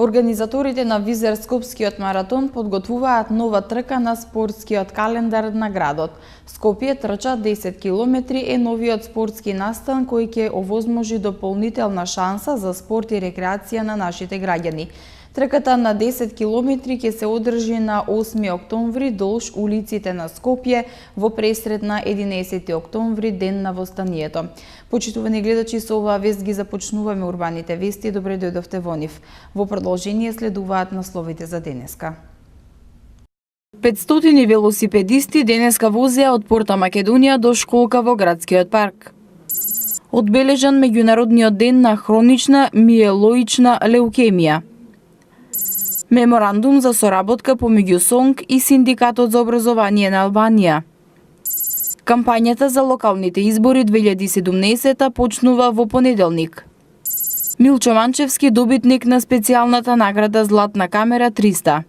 Организаторите на Визер Скопскиот маратон подготвуваат нова трка на спортскиот календар на градот. Скопје трча 10 километри е новиот спортски настан кој ќе овозможи дополнителна шанса за спорт и рекреација на нашите граѓани. Трката на 10 километри ќе се одржи на 8 октомври долж улиците на Скопје во пресред на 11 октомври, ден на востанието. Почитувани гледачи, со оваа вест ги започнуваме урбаните вести. Добре дојдовте во нив. Во продолжение следуваат насловите за денеска. 500 велосипедисти денеска возеа од Порта Македонија до школка во градскиот парк. Одбележан меѓународниот ден на хронична миелоична леукемија. Меморандум за соработка помеѓу СОНГ и Синдикатот за образование на Албанија. Кампањата за локалните избори 2017 почнува во понеделник. Милчо Манчевски добитник на специјалната награда Златна камера 300.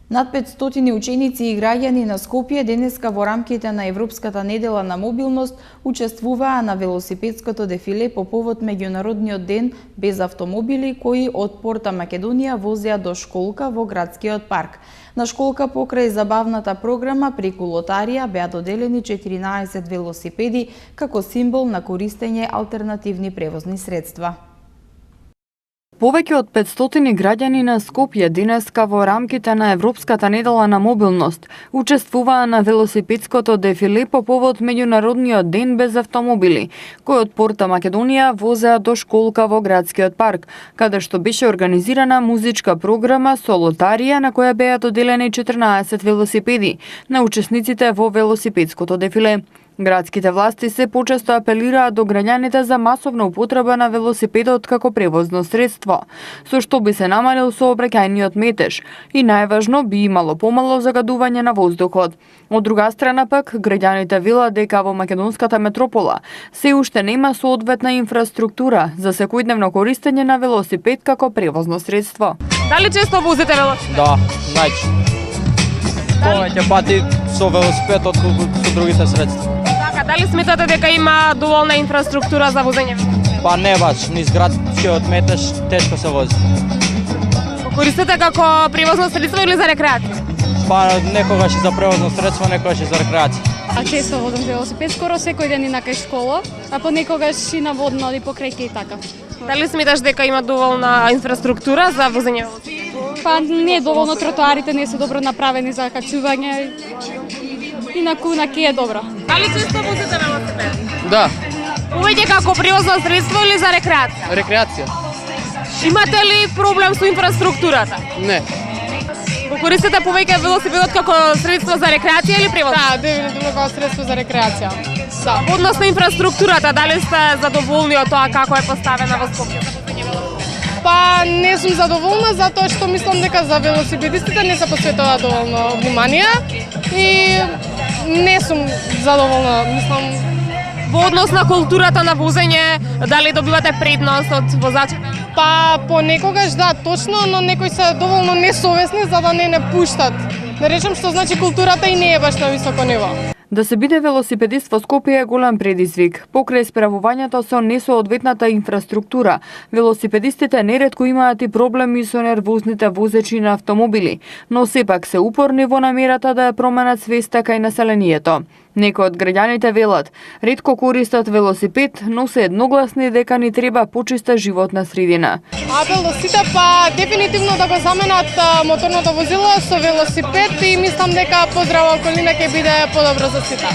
Над 500 ученици и граѓани на Скопје денеска во рамките на Европската недела на мобилност учествуваа на велосипедското дефиле по повод меѓународниот ден без автомобили кои од Порта Македонија возеа до школка во градскиот парк. На школка покрај забавната програма преку лотарија беа доделени 14 велосипеди како символ на користење алтернативни превозни средства. Повеќе од 500 граѓани на Скопје денеска во рамките на Европската недела на мобилност учествуваа на велосипедското дефиле по повод меѓународниот ден без автомобили, кој од Порта Македонија возеа до школка во градскиот парк, каде што беше организирана музичка програма со лотарија на која беа доделени 14 велосипеди на учесниците во велосипедското дефиле. Градските власти се почесто апелираат до граѓаните за масовна употреба на велосипедот како превозно средство, со што би се намалил сообраќајниот метеж и најважно би имало помало загадување на воздухот. Од друга страна пак, граѓаните велат дека во македонската метропола се уште нема соодветна инфраструктура за секојдневно користење на велосипед како превозно средство. Дали често возите велосипед? Да, најчесто. Повеќе пати со велосипед отколку со другите средства. Дали сметате дека има доволна инфраструктура за возење? Па не баш, низ градскиот метеж тешко се вози. Користите како превозно средство или за рекреација? Па некогаш и за превозно средство, некогаш и за рекреација. А често возам велосипед, скоро секој ден и на кај школа, а понекогаш и на водно или покрај и така. Дали сметаш дека има доволна инфраструктура за возење велосипед? Па не доволно, тротоарите не се добро направени за качување. Инаку на ке е добро. Дали често возите велосипед? Да. Повеќе како превозно средство или за рекреација? Рекреација. Имате ли проблем со инфраструктурата? Не. Го користите повеќе велосипедот како средство за рекреација или превоз? Да, дефинитивно како средство за рекреација. Да. Односно инфраструктурата, дали сте задоволни од тоа како е поставена во Скопје за возење велосипед? Па не сум задоволна затоа што мислам дека за велосипедистите не се посветува доволно внимание и не сум задоволна, мислам. Во однос на културата на возење, дали добивате предност од возачите? Па понекогаш да, точно, но некои се доволно несовесни за да не пуштат. Да речем што значи културата и не е баш на високо ниво. Да се биде велосипедист во Скопје е голем предизвик. Покрај справувањето со несоодветната инфраструктура, велосипедистите неретко имаат и проблеми со нервозните возачи на автомобили, но сепак се упорни во намерата да ја променат свеста кај населението. Некои од граѓаните велат, ретко користат велосипед, но се едногласни дека ни треба почиста животна средина. Апел до сите, па дефинитивно да го заменат моторното возило со велосипед и мислам дека поздрава околина ќе биде подобро за сите.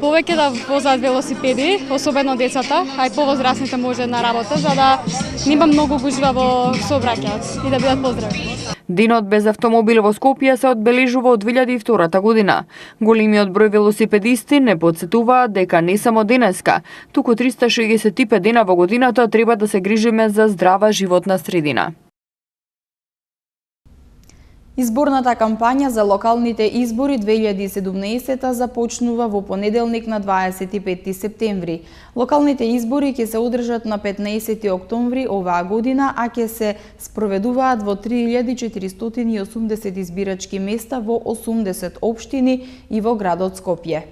Повеќе да возат велосипеди, особено децата, а и повозрасните може на работа, за да нема многу гужва во сообраќајот и да бидат поздрави. Денот без автомобил во Скопје се одбележува од 2002 година. Големиот број велосипедисти не подсетуваат дека не само денеска, туку 365 дена во годината треба да се грижиме за здрава животна средина. Изборната кампања за локалните избори 2017 започнува во понеделник на 25 септември. Локалните избори ќе се одржат на 15 октомври оваа година, а ќе се спроведуваат во 3480 избирачки места во 80 општини и во градот Скопје.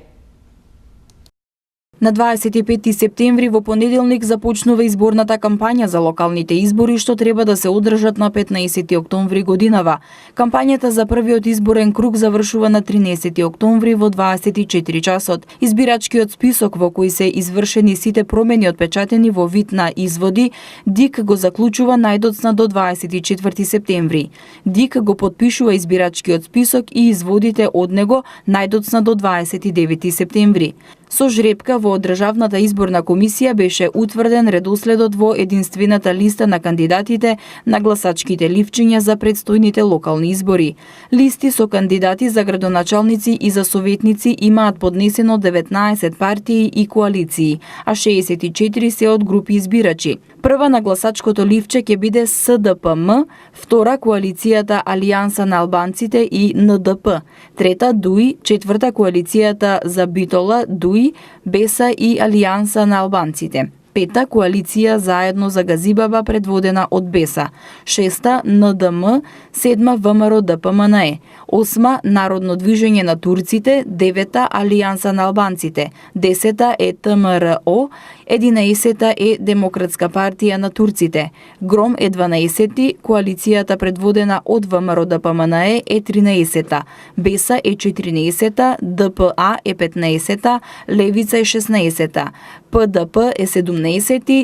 На 25 септември во понеделник започнува изборната кампања за локалните избори што треба да се одржат на 15 октомври годинава. Кампањата за првиот изборен круг завршува на 13 октомври во 24 часот. Избирачкиот список во кој се извршени сите промени отпечатени во вид на изводи, ДИК го заклучува најдоцна до 24 септември. ДИК го потпишува избирачкиот список и изводите од него најдоцна до 29 септември. Со жребка во Државната изборна комисија беше утврден редоследот во единствената листа на кандидатите на гласачките ливчиња за предстојните локални избори. Листи со кандидати за градоначалници и за советници имаат поднесено 19 партии и коалиции, а 64 се од групи избирачи. Прва на гласачкото ливче ќе биде СДПМ, втора коалицијата Алијанса на албанците и НДП, трета ДУИ, четврта коалицијата за Битола, ДУИ, БЕСА и Алијанса на албанците. Пета коалиција Заедно за Газибаба предводена од БЕСА, шеста НДМ, седма ВМРО ДПМНЕ, осма Народно движење на турците, девета Алијанса на албанците, десета е ТМРО, 11 е Демократска партија на турците, ГРОМ е 12, коалицијата предводена од ВМРО ДПМНЕ е 13, БЕСА е 14, ДПА е 15, Левица е 16, ПДП е 17,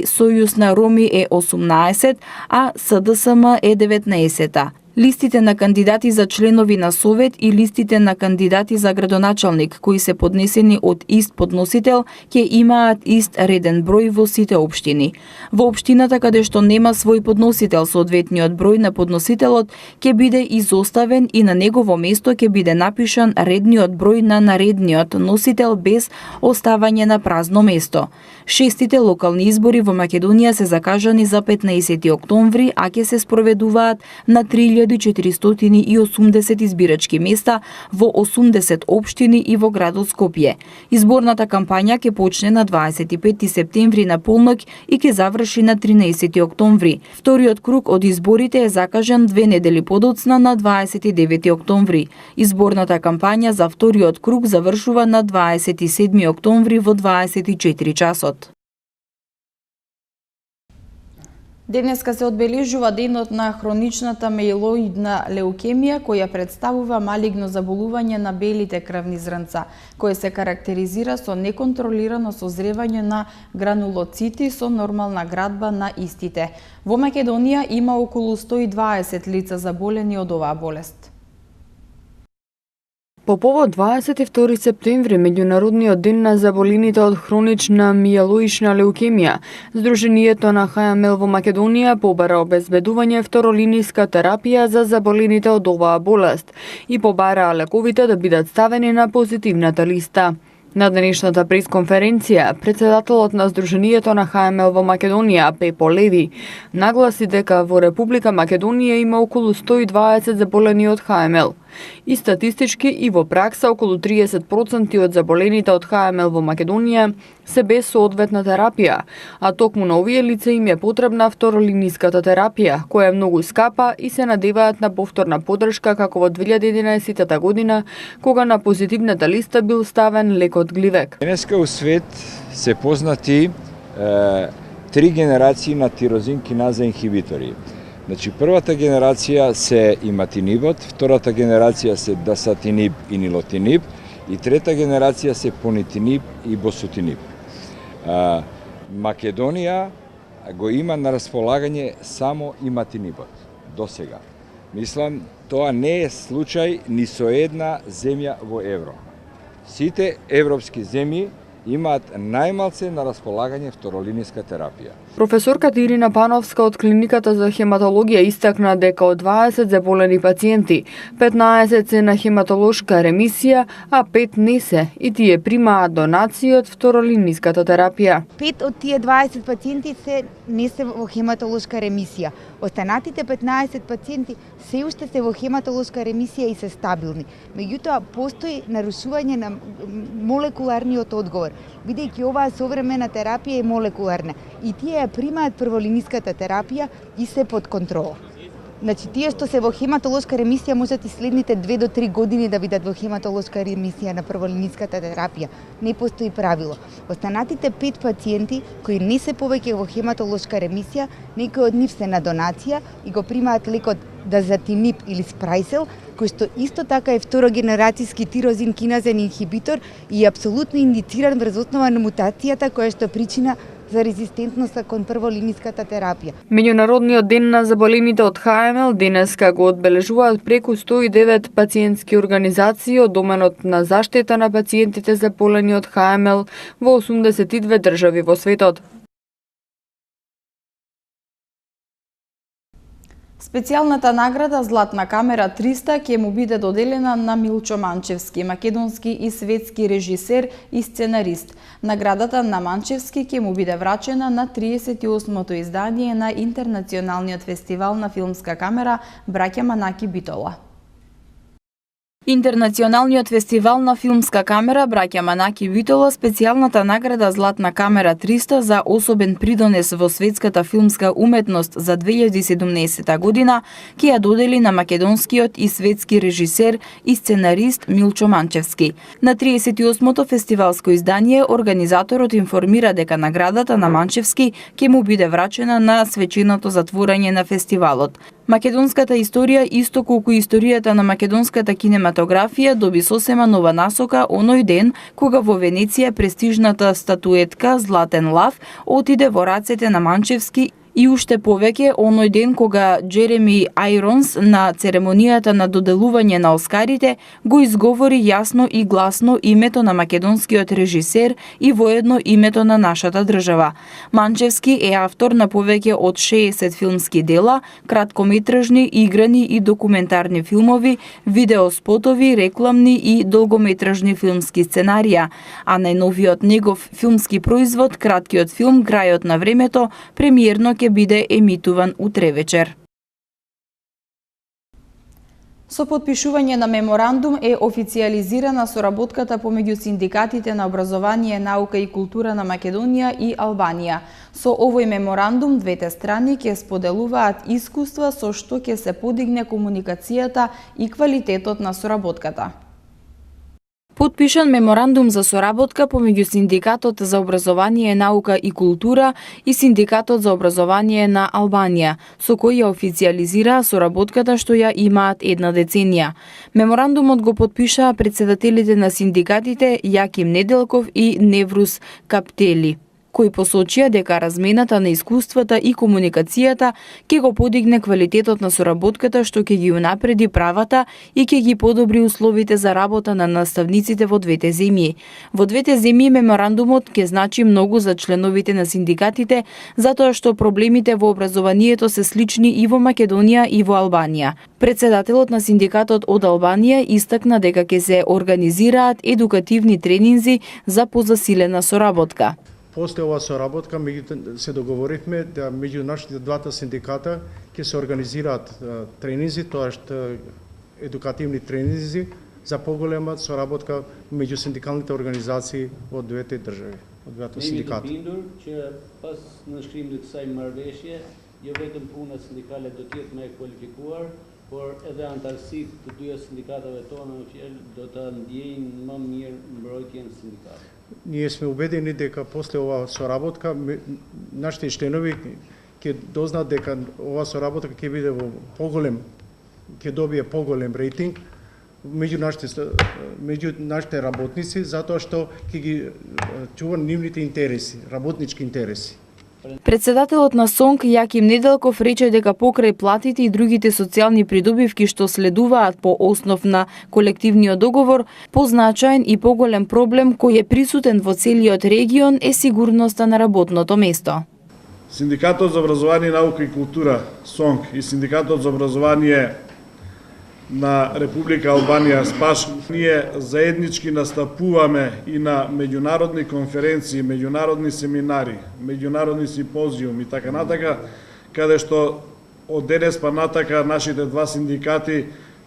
Сојуз на Роми е 18, а СДСМ е 19. Листите на кандидати за членови на Совет и листите на кандидати за градоначалник, кои се поднесени од ист подносител, ќе имаат ист реден број во сите општини. Во општината каде што нема свој подносител, соодветниот број на подносителот ќе биде изоставен и на негово место ќе биде напишан редниот број на наредниот носител без оставање на празно место. Шестите локални избори во Македонија се закажани за 15 октомври, а ќе се спроведуваат на 3480 избирачки места во 80 општини и во градот Скопје. Изборната кампања ќе почне на 25 септември на полноќ и ќе заврши на 13 октомври. Вториот круг од изборите е закажан 2 недели подоцна на 29 октомври. Изборната кампања за вториот круг завршува на 27 октомври во 24 часот. Денеска се одбележува денот на хроничната меилоидна леукемија, која представува малигно заболување на белите крвни зрнца, кое се карактеризира со неконтролирано созревање на гранулоцити со нормална градба на истите. Во Македонија има околу 120 лица заболени од оваа болест. По повод 22 септември, меѓународниот ден на заболените од хронична миелоична леукемија, Сдруженијето на ХМЛ во Македонија побара обезбедување второлиниска терапија за заболените од оваа болест и побараа лековите да бидат ставени на позитивната листа. На денешната пресконференција, председателот на Сдруженијето на ХМЛ во Македонија, Пепо Леви, нагласи дека во Република Македонија има околу 120 заболени од ХМЛ. И статистички и во пракса околу 30% од заболените од ХМЛ во Македонија се без соодветна терапија, а токму на овие лица им е потребна второлиниската терапија, која е многу скапа и се надеваат на повторна подршка како во 2011 година, кога на позитивната листа бил ставен лекот Гливек. Денеска у свет се познати 3 генерации на тирозин киназа инхибитори. Значи, првата генерација се иматинибот, втората генерација се дасатиниб и нилотиниб и трета генерација се понитиниб и босутиниб. Македонија го има на располагање само иматинибот до сега. Мислам, тоа не е случај ни со една земја во евро. Сите европски земји имаат најмалце на располагање второлиниска терапија. Професорката Ирина Пановска од клиниката за хематологија истакна дека од 20 заболени пациенти, 15 се на хематолошка ремисија, а 5 не се и тие примаат донации од второлиниската терапија. 5 од тие 20 пациенти не се во хематолошка ремисија. Останатите 15 пациенти се уште се во хематолошка ремисија и се стабилни. Меѓутоа, постои нарушување на молекуларниот одговор, бидејќи оваа современа терапија е молекуларна и тие ја примаат прволиниската терапија и се под контрола. Значи, тие што се во хематолошка ремисија можат и следните 2 до 3 години да бидат во хематолошка ремисија на прволиниската терапија. Не постои правило. Останатите 5 пациенти кои не се повеќе во хематолошка ремисија, некои од нив се на донација и го примаат лекот дазатимиб или спрајсел, кој што исто така е второгенерацијски тирозин киназен инхибитор и е апсолутно индициран врз основа на мутацијата која што причина за резистентноста кон прволиниската терапија. Меѓународниот ден на заболените од ХМЛ денеска го одбележуваат преку 109 пациентски организации од доменот на заштита на пациентите заболени од ХМЛ во 82 држави во светот. Специјалната награда Златна камера 300 ќе му биде доделена на Милчо Манчевски, македонски и светски режисер и сценарист. Наградата на Манчевски ќе му биде врачена на 38-то издание на Интернационалниот фестивал на филмска камера Браќа Манаки Битола. Интернационалниот фестивал на филмска камера Браќа Манаки Битола специјалната награда Златна камера 300 за особен придонес во светската филмска уметност за 2017 година ќе ја додели на македонскиот и светски режисер и сценарист Милчо Манчевски. На 38-то фестивалско издание организаторот информира дека наградата на Манчевски ќе му биде врачена на свеченото затворање на фестивалот. Македонската историја, исто колку историјата на македонската кинематографија, доби сосема нова насока оној ден кога во Венеција престижната статуетка Златен лав отиде во рацете на Манчевски и уште повеќе оној ден кога Джереми Ајронс на церемонијата на доделување на Оскарите го изговори јасно и гласно името на македонскиот режисер и воедно името на нашата држава. Манчевски е автор на повеќе од 60 филмски дела, краткометражни, играни и документарни филмови, видеоспотови, рекламни и долгометражни филмски сценарија, а најновиот негов филмски производ, краткиот филм Крајот на времето, премиерно ќе биде емитуван утре вечер. Со подпишување на меморандум е официјализирана соработката помеѓу синдикатите на образование, наука и култура на Македонија и Албанија. Со овој меморандум двете страни ќе споделуваат искуства со што ќе се подигне комуникацијата и квалитетот на соработката. Подпишан меморандум за соработка помеѓу Синдикатот за образование, наука и култура и Синдикатот за образование на Албанија, со кој ја официјализираа соработката што ја имаат една деценија. Меморандумот го подпишаа председателите на синдикатите Јаким Неделков и Неврус Каптели, кои посочија дека размената на искуствата и комуникацијата ќе го подигне квалитетот на соработката што ќе ги унапреди правата и ќе ги подобри условите за работа на наставниците во двете земји. Во двете земји меморандумот ќе значи многу за членовите на синдикатите затоа што проблемите во образованието се слични и во Македонија и во Албанија. Председателот на синдикатот од Албанија истакна дека ќе се организираат едукативни тренинзи за позасилена соработка. После ова соработка се договоривме да меѓу нашите двата синдиката ќе се организираат тренинзи, тоашт едукативни тренинзи за поголема соработка меѓу синдикалните организации од двете држави, од двата синдиката. Ne jemi të bindur që pas nënshkrimit të kësaj marrëveshje, jo vetëm puna sindikale do të jetë më e kualifikuar, por edhe antarësitë të dyja sindikatave tona do të ndjejnë më mirë mbrojtjen sindikale. Ние сме убедени дека после ова соработка нашите членови ќе дознаат дека ова соработка ќе биде во поголем, ќе добие поголем рейтинг меѓу нашите работници, затоа што ќе ги чува нивните интереси, работнички интереси. Председателот на СОНК Јаким Неделков рече дека покрај платите и другите социјални придобивки што следуваат по основ на колективниот договор, позначаен и поголем проблем кој е присутен во целиот регион е сигурноста на работното место. Синдикатот за образование, наука и култура СОНК и Синдикатот за образование на Република Албанија СПАШ, ние заеднички настапуваме и на меѓународни конференции, меѓународни семинари, меѓународни симпозиуми и така натака, каде што од денес па натака нашите два синдикати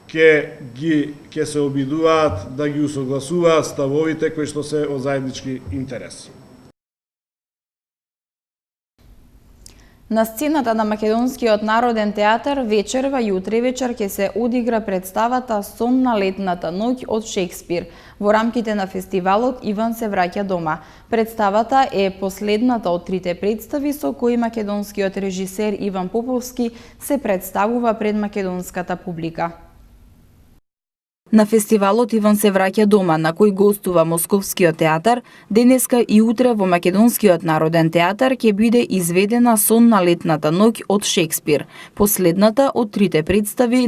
ќе се обидуваат да ги усогласуваат ставовите кои што се од заеднички интерес. На сцената на Македонскиот народен театар вечерва и утре вечер ќе се одигра представата Сон на летната ноќ од Шекспир во рамките на фестивалот Иван се враќа дома. Представата е последната од трите представи со кои македонскиот режисер Иван Поповски се представува пред македонската публика. На фестивалот Иван се враќа дома, на кој гостува Московскиот театар, денеска и утре во Македонскиот народен театар ќе биде изведена Сон на летната ноќ од Шекспир, последната од трите представи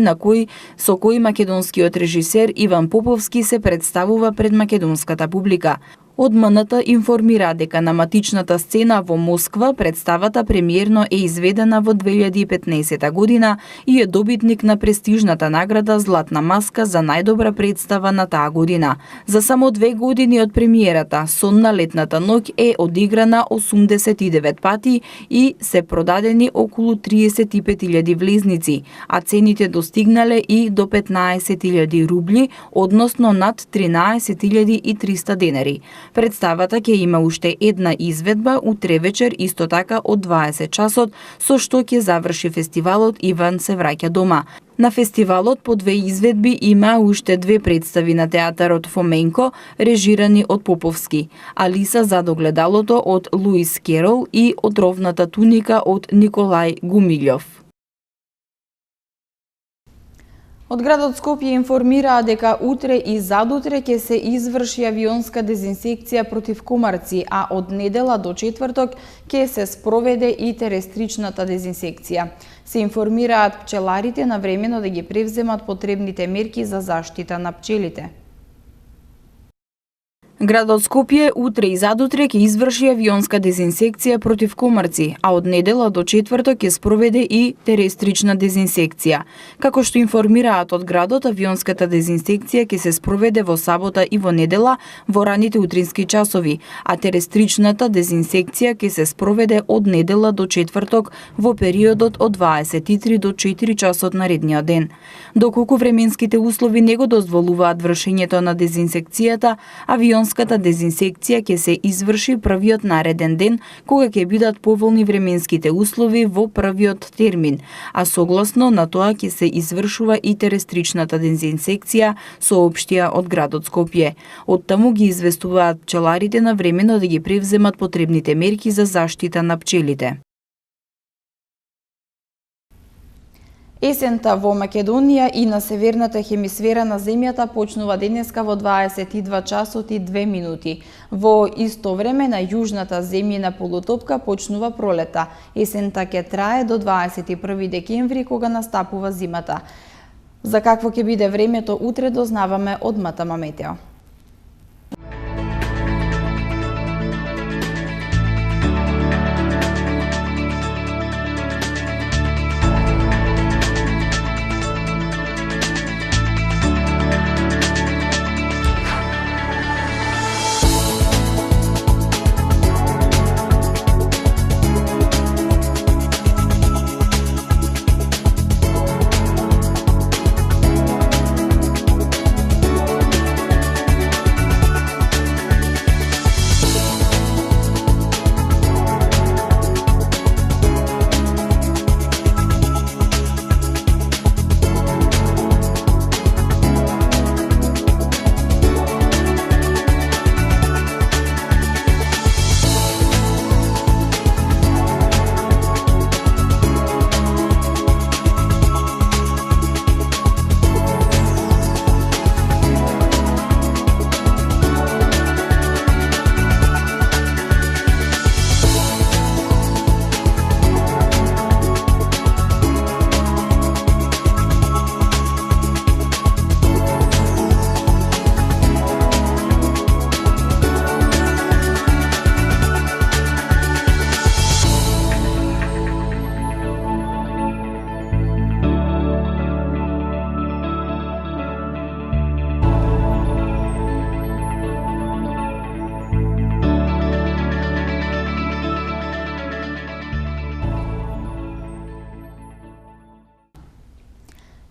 со кои македонскиот режисер Иван Поповски се представува пред македонската публика. Од МНТ информира дека на матичната сцена во Москва представата премиерно е изведена во 2015 година и е добитник на престижната награда Златна маска за најдобра представа на таа година. За само 2 години од премиерата, Сон на летната ноќ е одиграна 89 пати и се продадени околу 35.000 влезници, а цените достигнале и до 15.000 рубли, односно над 13.300 денари. Представата ќе има уште една изведба утре вечер исто така од 20 часот, со што ќе заврши фестивалот Иван се враќа дома. На фестивалот по 2 изведби има уште 2 представи на театарот Фоменко, режирани од Поповски, Алиса зад огледалото од Луис Керол и Отровната туника од Николај Гумилјов. Од градот Скопје информираа дека утре и задутре ќе се изврши авионска дезинсекција против комарци, а од недела до четврток ќе се спроведе и терестричната дезинсекција. Се информираат пчеларите навремено да ги превземат потребните мерки за заштита на пчелите. Градот Скопје утре и задутре ќе изврши авионска дезинсекција против комарци, а од недела до четврток ќе спроведе и терестрична дезинсекција. Како што информираат од градот, авионската дезинсекција ќе се спроведе во сабота и во недела во раните утрински часови, а терестричната дезинсекција ќе се спроведе од недела до четврток во периодот од 23 до 4 часот наредниот ден. Доколку временските услови не го дозволуваат вршењето на дезинсекцијата, авионската дезинсекција ќе се изврши првиот нареден ден, кога ќе бидат поволни временските услови во првиот термин, а согласно на тоа ќе се извршува и терестричната дезинсекција, соопштија од градот Скопје. Од таму ги известуваат пчеларите навремено да ги превземат потребните мерки за заштита на пчелите. Есента во Македонија и на северната хемисфера на земјата почнува денеска во 22 часот и 2 минути. Во исто време на јужната земјина полутопка почнува пролета. Есента ќе трае до 21 декември кога настапува зимата. За какво ќе биде времето утре дознаваме од МТМ Метео.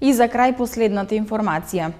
И за крај последната информација.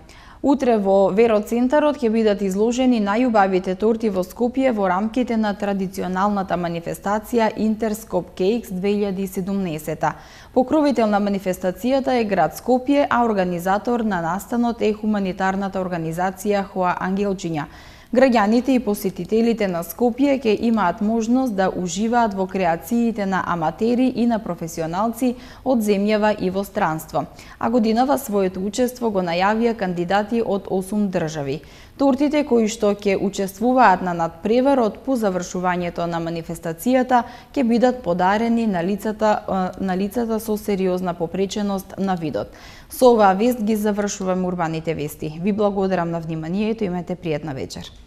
Утре во Вероцентарот ќе бидат изложени најубавите торти во Скопје во рамките на традиционалната манифестација Интерскоп Кейкс 2017. Покровител на манифестацијата е град Скопје, а организатор на настанот е хуманитарната организација Хоа Ангелчиња. Граѓаните и посетителите на Скопје ќе имаат можност да уживаат во креациите на аматери и на професионалци од земјава и во странство. А годинава своето учество го најавија кандидати од 8 држави. Тортите кои што ќе учествуваат на надпреварот по завршувањето на манифестацијата ќе бидат подарени на лицата со сериозна попреченост на видот. Со оваа вест ги завршуваме урбаните вести. Ви благодарам на вниманието и имате пријатна вечер.